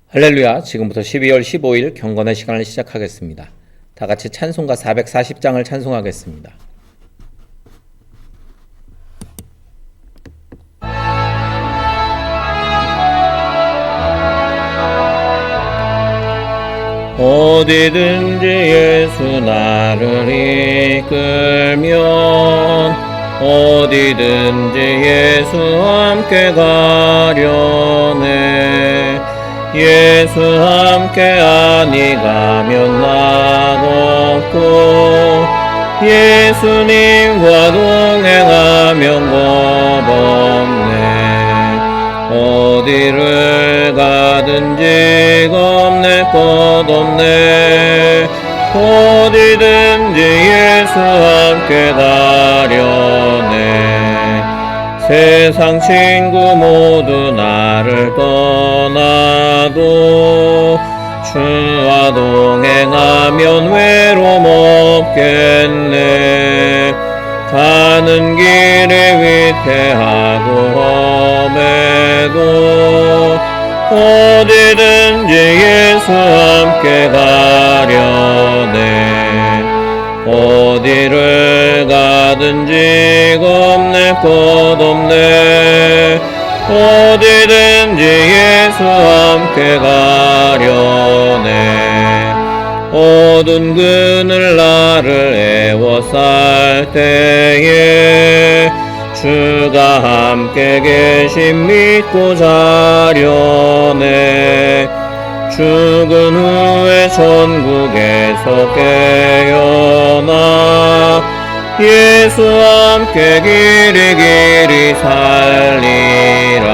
할렐루야. 지금부터 12월 15일 경건의 시간을 시작하겠습니다. 다 같이 찬송가 440장을 찬송하겠습니다. 어디든지 예수 나를 이끌면 어디든지 예수 함께 가려네. 예수 함께 아니 가면 낙없고 예수님과 동행하면 겁없네. 어디를 가든지 겁낼 것 없네. 어디든지 예수 함께 가려네. 세상 친구 모두 나를 떠나도 주와 동행하면 외로움 없겠네. 가는 길이 위태하고 험해도 어디든지 예수 함께 가려네. 어디를 가든지 겁낼 것 없네. 어디든지 예수 함께 가려네. 어두운 그늘 나를 애워쌀 때에 주가 함께 계심 믿고 자려네. 죽은 후에 천국에서 깨어나 예수 함께 길이 살리라.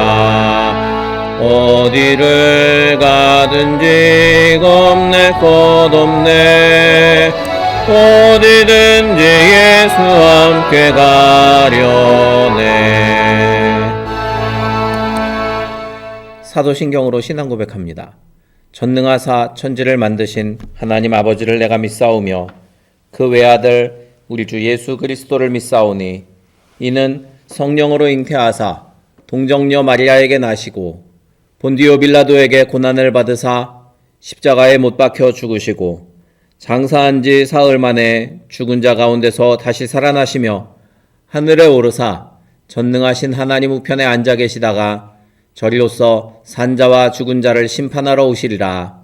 어디를 가든지 겁낼 것 없네. 어디든지 예수 함께 가려네. 사도신경으로 신앙 고백합니다. 전능하사 천지를 만드신 하나님 아버지를 내가 믿사오며 그 외아들 우리 주 예수 그리스도를 믿사오니 이는 성령으로 잉태하사 동정녀 마리아에게 나시고 본디오 빌라도에게 고난을 받으사 십자가에 못 박혀 죽으시고 장사한 지 사흘 만에 죽은 자 가운데서 다시 살아나시며 하늘에 오르사 전능하신 하나님 우편에 앉아 계시다가 저리로서 산자와 죽은 자를 심판하러 오시리라.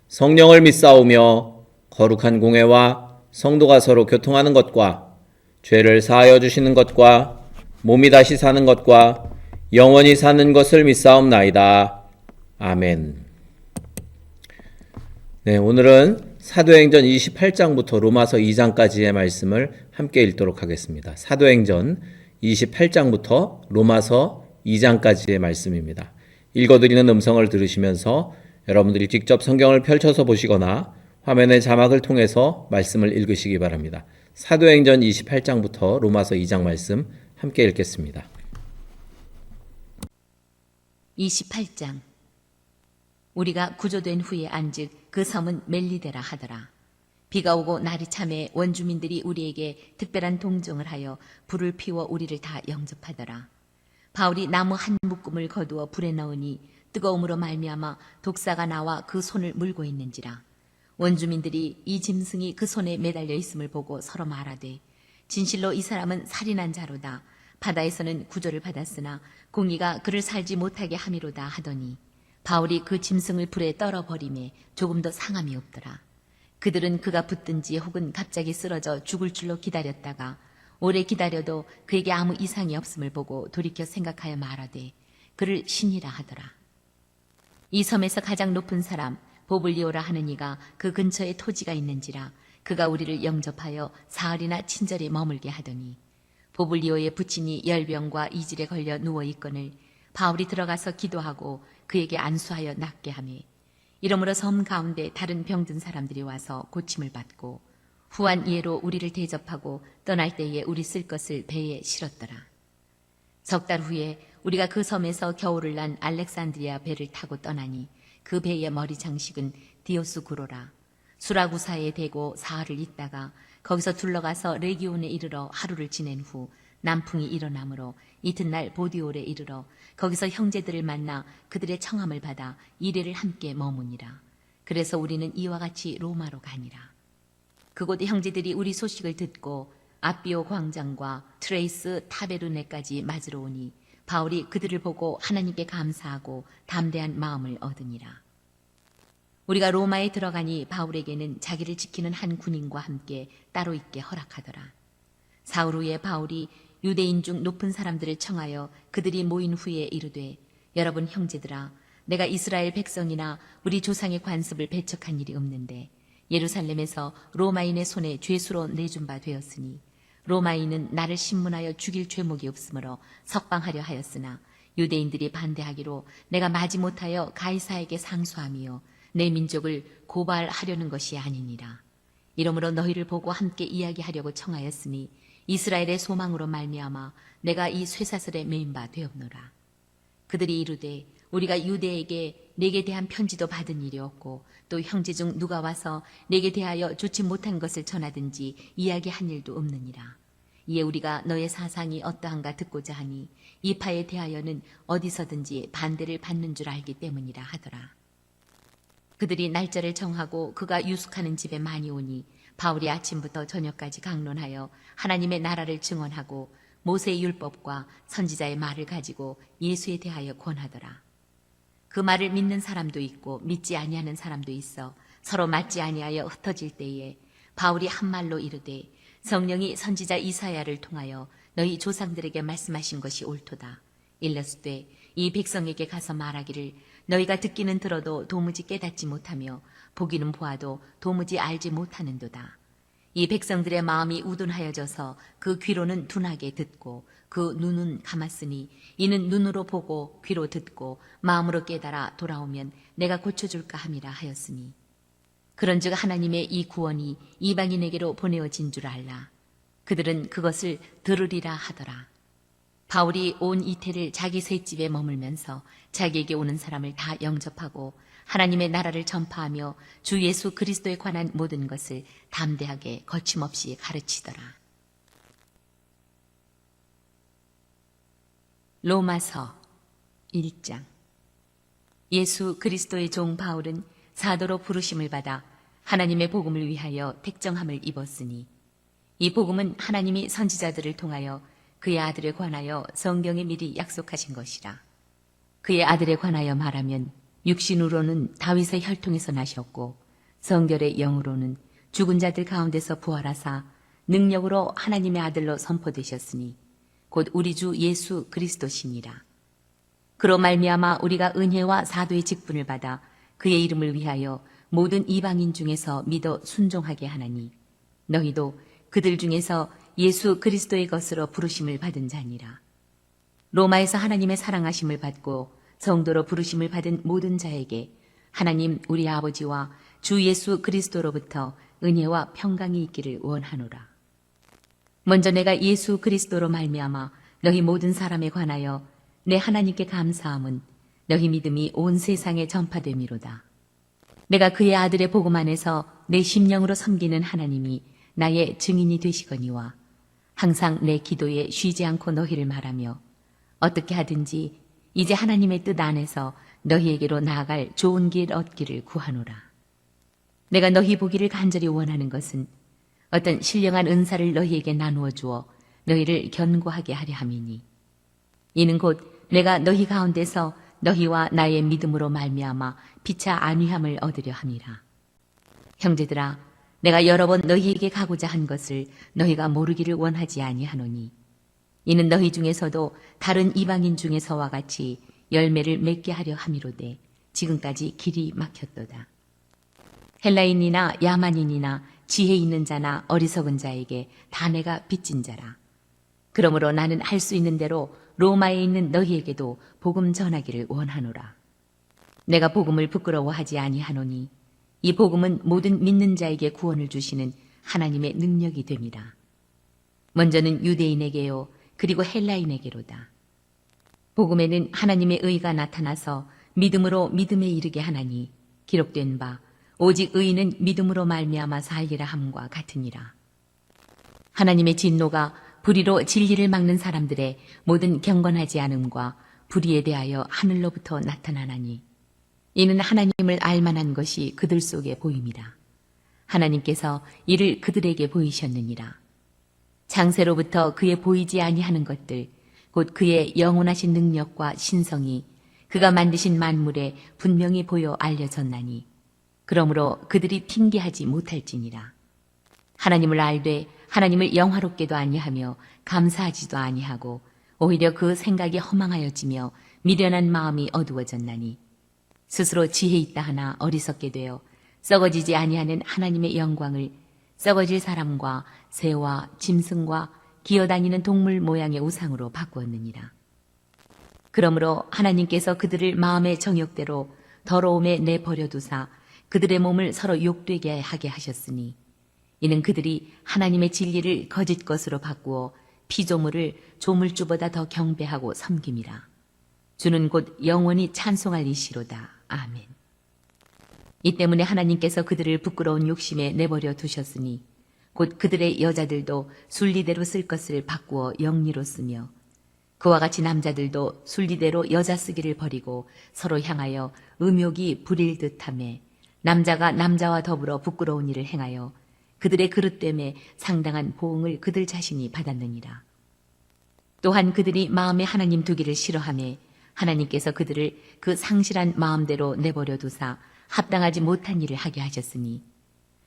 성령을 믿사오며 거룩한 공회와 성도가 서로 교통하는 것과 죄를 사하여 주시는 것과 몸이 다시 사는 것과 영원히 사는 것을 믿사옵나이다. 아멘. 네, 오늘은 사도행전 28장부터 로마서 2장까지의 말씀을 함께 읽도록 하겠습니다. 사도행전 28장부터 로마서 2장까지의 말씀입니다. 읽어드리는 음성을 들으시면서 여러분들이 직접 성경을 펼쳐서 보시거나 화면의 자막을 통해서 말씀을 읽으시기 바랍니다. 사도행전 28장부터 로마서 2장 말씀 함께 읽겠습니다. 28장. 우리가 구조된 후에 안즉 그 섬은 멜리데라 하더라. 비가 오고 날이 참에 원주민들이 우리에게 특별한 동정을 하여 불을 피워 우리를 다 영접하더라. 바울이 나무 한 묶음을 거두어 불에 넣으니 뜨거움으로 말미암아 독사가 나와 그 손을 물고 있는지라. 원주민들이 이 짐승이 그 손에 매달려 있음을 보고 서로 말하되 진실로 이 사람은 살인한 자로다. 바다에서는 구조를 받았으나 공의가 그를 살지 못하게 함이로다 하더니 바울이 그 짐승을 불에 떨어버리매 조금 더 상함이 없더라. 그들은 그가 붙든지 혹은 갑자기 쓰러져 죽을 줄로 기다렸다가 오래 기다려도 그에게 아무 이상이 없음을 보고 돌이켜 생각하여 말하되 그를 신이라 하더라. 이 섬에서 가장 높은 사람 보블리오라 하는 이가 그 근처에 토지가 있는지라 그가 우리를 영접하여 사흘이나 친절히 머물게 하더니 보블리오의 부친이 열병과 이질에 걸려 누워있거늘 바울이 들어가서 기도하고 그에게 안수하여 낫게 하며 이러므로 섬 가운데 다른 병든 사람들이 와서 고침을 받고 후한 이해로 우리를 대접하고 떠날 때에 우리 쓸 것을 배에 실었더라. 석 달 후에 우리가 그 섬에서 겨울을 난 알렉산드리아 배를 타고 떠나니 그 배의 머리 장식은 디오스구로라. 수라구사에 대고 사흘을 있다가 거기서 둘러가서 레기온에 이르러 하루를 지낸 후 남풍이 일어나므로 이튿날 보디올에 이르러 거기서 형제들을 만나 그들의 청함을 받아 이레를 함께 머무니라. 그래서 우리는 이와 같이 로마로 가니라. 그곳 형제들이 우리 소식을 듣고 아비오 광장과 트레이스 타베르네까지 맞으러 오니 바울이 그들을 보고 하나님께 감사하고 담대한 마음을 얻으니라. 우리가 로마에 들어가니 바울에게는 자기를 지키는 한 군인과 함께 따로 있게 허락하더라. 사흘 후에 바울이 유대인 중 높은 사람들을 청하여 그들이 모인 후에 이르되, 여러분 형제들아, 내가 이스라엘 백성이나 우리 조상의 관습을 배척한 일이 없는데 예루살렘에서 로마인의 손에 죄수로 내준 바 되었으니 로마인은 나를 신문하여 죽일 죄목이 없으므로 석방하려 하였으나 유대인들이 반대하기로 내가 마지못하여 가이사에게 상소하며 내 민족을 고발하려는 것이 아니니라. 이러므로 너희를 보고 함께 이야기하려고 청하였으니 이스라엘의 소망으로 말미암아 내가 이 쇠사슬에 매인 바 되었노라. 그들이 이르되 우리가 유대에게 내게 대한 편지도 받은 일이 없고 또 형제 중 누가 와서 내게 대하여 좋지 못한 것을 전하든지 이야기한 일도 없느니라. 이에 우리가 너의 사상이 어떠한가 듣고자 하니 이 파에 대하여는 어디서든지 반대를 받는 줄 알기 때문이라 하더라. 그들이 날짜를 정하고 그가 유숙하는 집에 많이 오니 바울이 아침부터 저녁까지 강론하여 하나님의 나라를 증언하고 모세의 율법과 선지자의 말을 가지고 예수에 대하여 권하더라. 그 말을 믿는 사람도 있고 믿지 아니하는 사람도 있어 서로 맞지 아니하여 흩어질 때에 바울이 한 말로 이르되, 성령이 선지자 이사야를 통하여 너희 조상들에게 말씀하신 것이 옳도다. 일러스되 이 백성에게 가서 말하기를 너희가 듣기는 들어도 도무지 깨닫지 못하며 보기는 보아도 도무지 알지 못하는도다. 이 백성들의 마음이 우둔하여져서 그 귀로는 둔하게 듣고 그 눈은 감았으니 이는 눈으로 보고 귀로 듣고 마음으로 깨달아 돌아오면 내가 고쳐줄까 함이라 하였으니, 그런즉 하나님의 이 구원이 이방인에게로 보내어진 줄 알라. 그들은 그것을 들으리라 하더라. 바울이 온 이태를 자기 셋집에 머물면서 자기에게 오는 사람을 다 영접하고 하나님의 나라를 전파하며 주 예수 그리스도에 관한 모든 것을 담대하게 거침없이 가르치더라. 로마서 1장. 예수 그리스도의 종 바울은 사도로 부르심을 받아 하나님의 복음을 위하여 택정함을 입었으니, 이 복음은 하나님이 선지자들을 통하여 그의 아들에 관하여 성경에 미리 약속하신 것이라. 그의 아들에 관하여 말하면 육신으로는 다윗의 혈통에서 나셨고 성결의 영으로는 죽은 자들 가운데서 부활하사 능력으로 하나님의 아들로 선포되셨으니 곧 우리 주 예수 그리스도시니라. 그로 말미암아 우리가 은혜와 사도의 직분을 받아 그의 이름을 위하여 모든 이방인 중에서 믿어 순종하게 하나니, 너희도 그들 중에서 예수 그리스도의 것으로 부르심을 받은 자니라. 로마에서 하나님의 사랑하심을 받고 성도로 부르심을 받은 모든 자에게 하나님 우리 아버지와 주 예수 그리스도로부터 은혜와 평강이 있기를 원하노라. 먼저 내가 예수 그리스도로 말미암아 너희 모든 사람에 관하여 내 하나님께 감사함은 너희 믿음이 온 세상에 전파됨이로다. 내가 그의 아들의 복음 안에서 내 심령으로 섬기는 하나님이 나의 증인이 되시거니와 항상 내 기도에 쉬지 않고 너희를 말하며 어떻게 하든지 이제 하나님의 뜻 안에서 너희에게로 나아갈 좋은 길 얻기를 구하노라. 내가 너희 보기를 간절히 원하는 것은 어떤 신령한 은사를 너희에게 나누어 주어 너희를 견고하게 하려 함이니, 이는 곧 내가 너희 가운데서 너희와 나의 믿음으로 말미암아 피차 안위함을 얻으려 함이라. 형제들아, 내가 여러 번 너희에게 가고자 한 것을 너희가 모르기를 원하지 아니하노니, 이는 너희 중에서도 다른 이방인 중에서와 같이 열매를 맺게 하려 함이로되 지금까지 길이 막혔도다. 헬라인이나 야만인이나 지혜 있는 자나 어리석은 자에게 다 내가 빚진 자라. 그러므로 나는 할 수 있는 대로 로마에 있는 너희에게도 복음 전하기를 원하노라. 내가 복음을 부끄러워하지 아니하노니 이 복음은 모든 믿는 자에게 구원을 주시는 하나님의 능력이 됨이라. 먼저는 유대인에게요 그리고 헬라인에게로다. 복음에는 하나님의 의가 나타나서 믿음으로 믿음에 이르게 하나니 기록된 바 오직 의인은 믿음으로 말미암아 살리라 함과 같으니라. 하나님의 진노가 불의로 진리를 막는 사람들의 모든 경건하지 않음과 불의에 대하여 하늘로부터 나타나나니 이는 하나님을 알만한 것이 그들 속에 보임이라. 하나님께서 이를 그들에게 보이셨느니라. 창세로부터 그의 보이지 아니하는 것들 곧 그의 영원하신 능력과 신성이 그가 만드신 만물에 분명히 보여 알려졌나니 그러므로 그들이 핑계하지 못할지니라. 하나님을 알되 하나님을 영화롭게도 아니하며 감사하지도 아니하고 오히려 그 생각이 허망하여지며 미련한 마음이 어두워졌나니 스스로 지혜 있다 하나 어리석게 되어 썩어지지 아니하는 하나님의 영광을 썩어질 사람과 새와 짐승과 기어다니는 동물 모양의 우상으로 바꾸었느니라. 그러므로 하나님께서 그들을 마음의 정욕대로 더러움에 내버려 두사 그들의 몸을 서로 욕되게 하게 하셨으니 이는 그들이 하나님의 진리를 거짓 것으로 바꾸어 피조물을 조물주보다 더 경배하고 섬김이라. 주는 곧 영원히 찬송할 이시로다. 아멘. 이 때문에 하나님께서 그들을 부끄러운 욕심에 내버려 두셨으니 곧 그들의 여자들도 순리대로 쓸 것을 바꾸어 영리로 쓰며 그와 같이 남자들도 순리대로 여자 쓰기를 버리고 서로 향하여 음욕이 부릴 듯하며 남자가 남자와 더불어 부끄러운 일을 행하여 그들의 그릇됨에 상당한 보응을 그들 자신이 받았느니라. 또한 그들이 마음에 하나님 두기를 싫어하며 하나님께서 그들을 그 상실한 마음대로 내버려 두사 합당하지 못한 일을 하게 하셨으니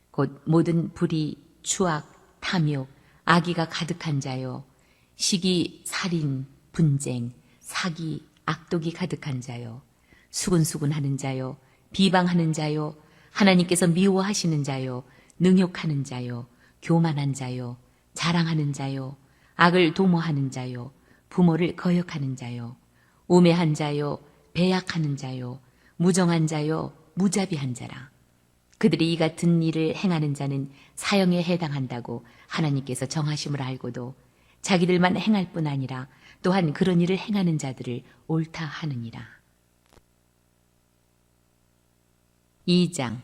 곧 모든 불의, 추악, 탐욕, 악의가 가득한 자요 시기, 살인, 분쟁, 사기, 악독이 가득한 자요 수군수군하는 자요 비방하는 자요 하나님께서 미워하시는 자요 능욕하는 자요 교만한 자요 자랑하는 자요 악을 도모하는 자요 부모를 거역하는 자요 우매한 자요 배약하는 자요 무정한 자요 무자비한 자라. 그들이 이 같은 일을 행하는 자는 사형에 해당한다고 하나님께서 정하심을 알고도 자기들만 행할 뿐 아니라 또한 그런 일을 행하는 자들을 옳다 하느니라. 2장.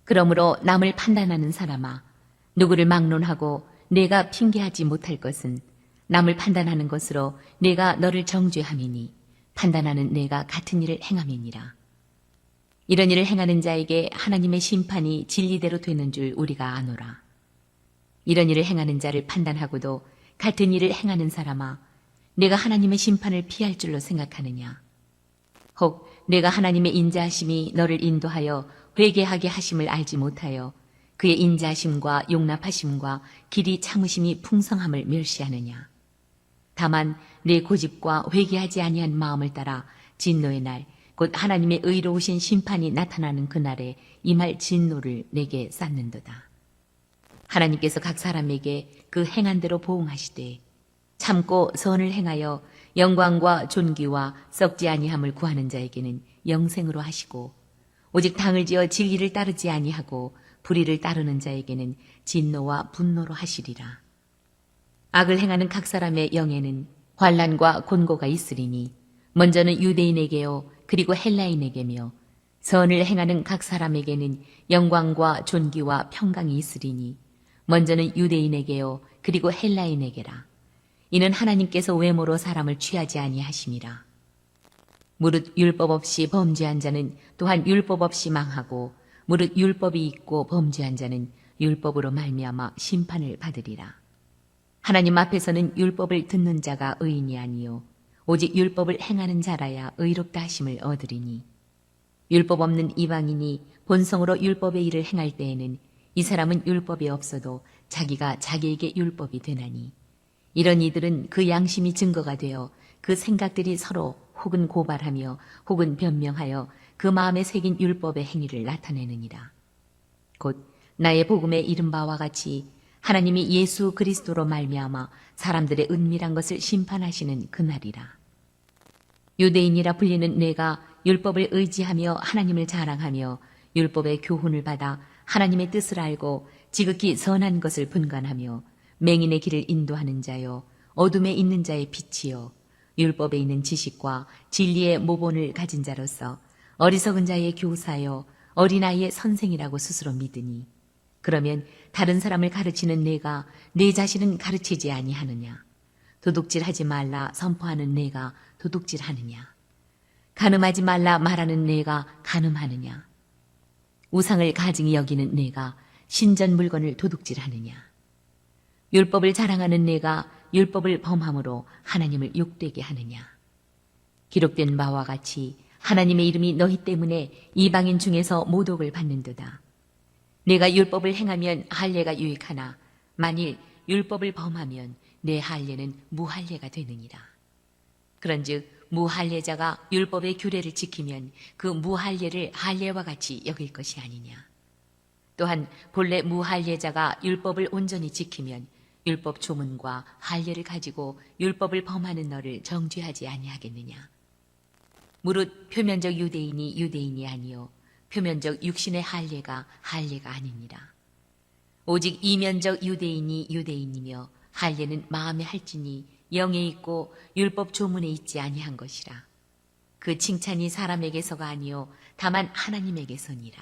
그러므로 남을 판단하는 사람아 누구를 막론하고 내가 핑계하지 못할 것은 남을 판단하는 것으로 내가 너를 정죄함이니 판단하는 내가 같은 일을 행함이니라. 이런 일을 행하는 자에게 하나님의 심판이 진리대로 되는 줄 우리가 아노라. 이런 일을 행하는 자를 판단하고도 같은 일을 행하는 사람아 내가 하나님의 심판을 피할 줄로 생각하느냐. 혹 내가 하나님의 인자하심이 너를 인도하여 회개하게 하심을 알지 못하여 그의 인자하심과 용납하심과 길이 참으심이 풍성함을 멸시하느냐. 다만 내 고집과 회개하지 아니한 마음을 따라 진노의 날 곧 하나님의 의로우신 심판이 나타나는 그날에 임할 진노를 내게 쌓는도다. 하나님께서 각 사람에게 그 행한 대로 보응하시되 참고 선을 행하여 영광과 존귀와 썩지 아니함을 구하는 자에게는 영생으로 하시고 오직 당을 지어 진리를 따르지 아니하고 불의를 따르는 자에게는 진노와 분노로 하시리라. 악을 행하는 각 사람의 영에는 환난과 곤고가 있으리니 먼저는 유대인에게요 그리고 헬라인에게며 선을 행하는 각 사람에게는 영광과 존귀와 평강이 있으리니 먼저는 유대인에게요 그리고 헬라인에게라. 이는 하나님께서 외모로 사람을 취하지 아니하심이라. 무릇 율법 없이 범죄한 자는 또한 율법 없이 망하고 무릇 율법이 있고 범죄한 자는 율법으로 말미암아 심판을 받으리라. 하나님 앞에서는 율법을 듣는 자가 의인이 아니요 오직 율법을 행하는 자라야 의롭다 하심을 얻으리니 율법 없는 이방인이 본성으로 율법의 일을 행할 때에는 이 사람은 율법이 없어도 자기가 자기에게 율법이 되나니 이런 이들은 그 양심이 증거가 되어 그 생각들이 서로 혹은 고발하며 혹은 변명하여 그 마음에 새긴 율법의 행위를 나타내느니라. 곧 나의 복음에 이른 바와 같이 하나님이 예수 그리스도로 말미암아 사람들의 은밀한 것을 심판하시는 그날이라. 유대인이라 불리는 내가 율법을 의지하며 하나님을 자랑하며 율법의 교훈을 받아 하나님의 뜻을 알고 지극히 선한 것을 분간하며 맹인의 길을 인도하는 자요 어둠에 있는 자의 빛이요 율법에 있는 지식과 진리의 모본을 가진 자로서 어리석은 자의 교사요 어린아이의 선생이라고 스스로 믿으니 그러면 다른 사람을 가르치는 내가 내 자신은 가르치지 아니하느냐? 도둑질하지 말라 선포하는 내가 도둑질하느냐? 간음하지 말라 말하는 내가 간음하느냐? 우상을 가증히 여기는 내가 신전 물건을 도둑질하느냐? 율법을 자랑하는 내가 율법을 범함으로 하나님을 욕되게 하느냐? 기록된 바와 같이 하나님의 이름이 너희 때문에 이방인 중에서 모독을 받는도다. 내가 율법을 행하면 할례가 유익하나 만일 율법을 범하면 내 할례는 무할례가 되느니라. 그런즉 무할례자가 율법의 규례를 지키면 그 무할례를 할례와 같이 여길 것이 아니냐. 또한 본래 무할례자가 율법을 온전히 지키면 율법 조문과 할례를 가지고 율법을 범하는 너를 정죄하지 아니하겠느냐. 무릇 표면적 유대인이 유대인이 아니요 표면적 육신의 할례가 할례가 아니니라. 오직 이면적 유대인이 유대인이며 할례는 마음에 할지니 영에 있고 율법 조문에 있지 아니한 것이라. 그 칭찬이 사람에게서가 아니요 다만 하나님에게서니라.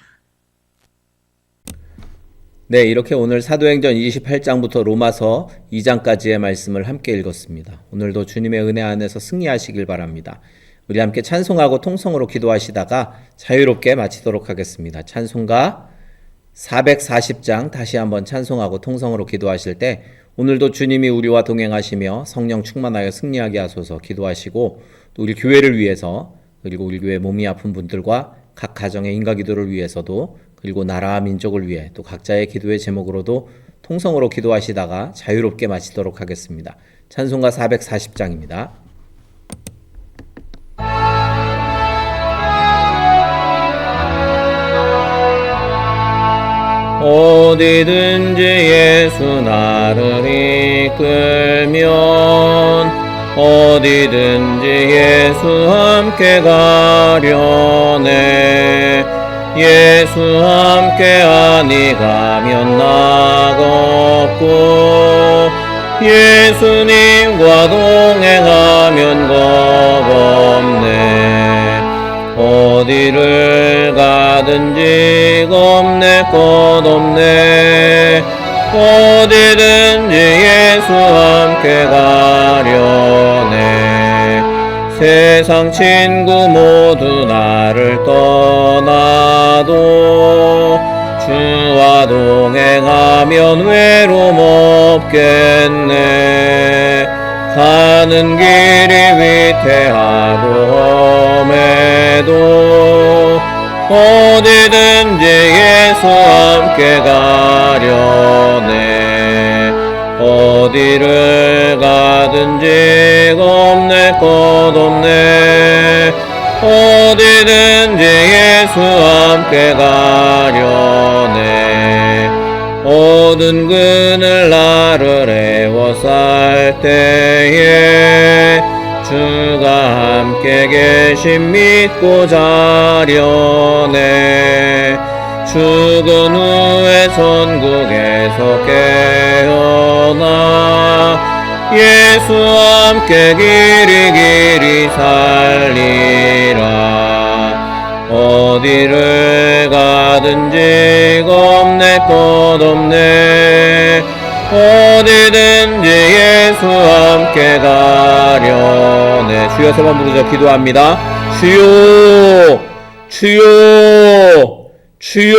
네, 이렇게 오늘 사도행전 28장부터 로마서 2장까지의 말씀을 함께 읽었습니다. 오늘도 주님의 은혜 안에서 승리하시길 바랍니다. 우리 함께 찬송하고 통성으로 기도하시다가 자유롭게 마치도록 하겠습니다. 찬송가 440장 다시 한번 찬송하고 통성으로 기도하실 때 오늘도 주님이 우리와 동행하시며 성령 충만하여 승리하게 하소서 기도하시고 또 우리 교회를 위해서 그리고 우리 교회 몸이 아픈 분들과 각 가정의 인가기도를 위해서도 그리고 나라와 민족을 위해 또 각자의 기도의 제목으로도 통성으로 기도하시다가 자유롭게 마치도록 하겠습니다. 찬송가 440장입니다. 어디든지 예수 나를 이끌면 어디든지 예수 함께 가려네. 예수 함께 아니 가면 낙없고 예수님과 동행하면 겁없네. 어디를 가든지 겁낼 것 없네. 어디든지 예수 함께 가려네. 세상 친구 모두 나를 떠나도 주와 동행하면 외로움 없겠네. 가는 길이 위태하고 험해도 어디든지 예수 함께 가려네. 어디를 가든지 겁낼 것 없네. 어디든지 예수 함께 가려네. 어두운 그늘 나를 애워쌀 때에 주가 함께 계심 믿고 자려네. 죽은 후에 천국에서 깨어나 예수 함께 길이 살리라. 어디를 가든지 겁낼 것 없네. 어디든지 예수 함께 가려네. 주여 세 번 부르자 기도합니다. 주여 주여 주여